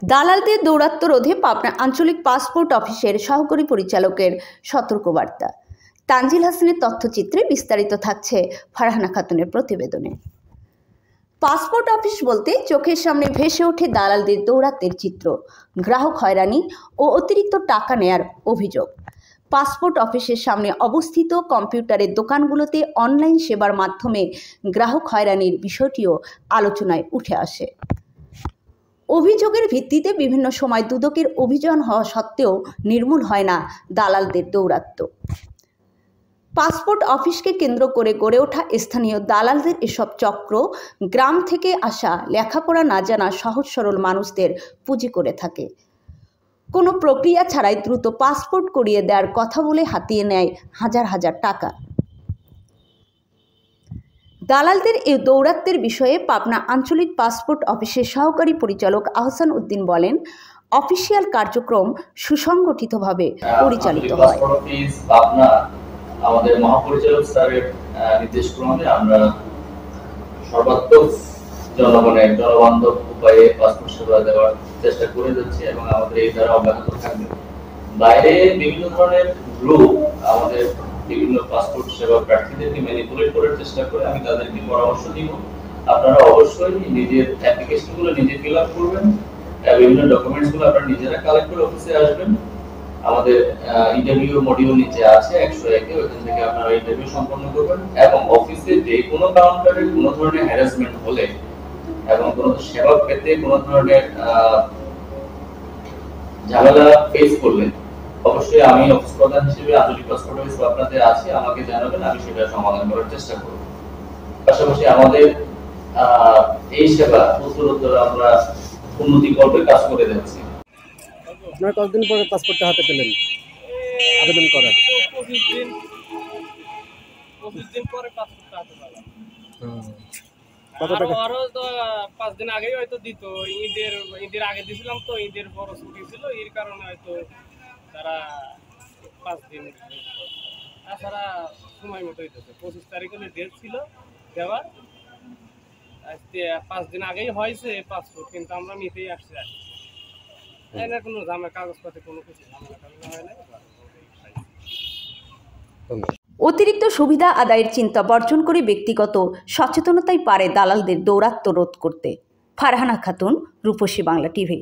দালালদের দৌরাত্ম্য রোধে পাবনা আঞ্চলিক পাসপোর্ট অফিসের সহকারী পরিচালকের সতর্কবার্তা। তানজিল হাসানের তথ্যচিত্রে বিস্তারিত থাকছে ফারহানা খাতুনের প্রতিবেদনে। পাসপোর্ট অফিস বলতে চোখের সামনে ভেসে ওঠে দালালদের দৌরাত্ম্যের চিত্র, গ্রাহক হয়রানি ও অতিরিক্ত টাকা নেয়ার অভিযোগ। পাসপোর্ট অফিসের সামনে অবস্থিত কম্পিউটারের দোকানগুলোতে অনলাইন সেবার মাধ্যমে গ্রাহক হয়রানির বিষয়টিও আলোচনায় উঠে আসে। অভিযোগের ভিত্তিতে বিভিন্ন সময় দুদকের অভিযান হওয়া সত্ত্বেও নির্মূল হয় না দালালদের দৌরাত্ম্য। পাসপোর্ট অফিসকে কেন্দ্র করে গড়ে ওঠা স্থানীয় দালালদের এসব চক্র গ্রাম থেকে আসা লেখাপড়া না জানা সহজ সরল মানুষদের পুঁজি করে থাকে। কোনো প্রক্রিয়া ছাড়াই দ্রুত পাসপোর্ট করিয়ে দেওয়ার কথা বলে হাতিয়ে নেয় হাজার হাজার টাকা। দালালদের এই দৌরাত্ম্যের বিষয়ে পাবনা আঞ্চলিক পাসপোর্ট অফিসের সহকারী পরিচালক আহসান উদ্দিন বলেন, অফিসিয়াল কার্যক্রম সুসংগঠিতভাবে পরিচালিত হয়। আমাদের মহাপরিচালক স্যারের নির্দেশক্রমে আমরা সর্বাত্মক জনগণের জনবান্ধব উপায়ে পাসপোর্ট সেবা দেওয়ার চেষ্টা করে যাচ্ছি এবং আমাদের এই দ্বারা অব্যাহত থাকবে। বাইরে বিভিন্ন ধরনের গ্রুপ আমাদের বিভিন্ন পাসপোর্ট সেবা প্রার্থীদেরকে ম্যানিপুলেট করার চেষ্টা করে, আমি তাদেরকে পরামর্শ দিব আপনারা অবশ্যই নিজের অ্যাপ্লিকেশনগুলো নিজে ফিল আপ করবেন, বিভিন্ন ডকুমেন্টসগুলো আপনারা নিজেরা কালেক্ট করে অফিসে আসবেন। আমাদের ইন্টারভিউ মডিউল নিচে আছে 101-এ, ওখান থেকে আপনারা ইন্টারভিউ সম্পন্ন করবেন এবং অফিসে যে কোনো কাউন্টারে কোনো ধরনের হ্যারাসমেন্ট হলে এবং কোনো সেবা পেতে কোনো ধরনের ঝামেলা ফেস করলে অবশ্যই আমি অফিস প্রধান হিসেবে আঞ্চলিক পাসপোর্ট অফিস আপনাদের আছি, আমাকে জানাবেন, আমি সেটা সমাধান করার চেষ্টা করব। পাশাপাশি আমাদের এই সেবা উত্তরোত্তর আমরা উন্নতি করবে কাজ করে যাচ্ছি। আপনারা কতদিন পরে পাসপোর্টটা হাতে পেলেন আবেদন করার? 25 দিন পরে পাসপোর্টটা হাতে পেলাম। কত টাকা? আরো তো 5 দিন আগেই হয়তো দিত, ঈদের আগে দিছিলাম তো, ঈদের বড় ছুটি ছিল, এর কারণে হয়তো তারা 5 দিন, তাছাড়া সময় মতো হইতেছে। 25 তারিখ হলে ডেট ছিল দেওয়ার, আজকে 5 দিন আগেই হয়েছে পাসপোর্ট, কিন্তু আমরা নিতেই আসছি। না কোনো ঝামেলা, কাগজপত্রে কোনো কিছু ঝামেলা হয় না। অতিরিক্ত সুবিধা আদায়ের চিন্তা বর্জন করে ব্যক্তিগত সচেতনতাই পারে দালালদের দৌরাত্ম্য রোধ করতে। ফারহানা খাতুন, রূপসী বাংলা টিভি।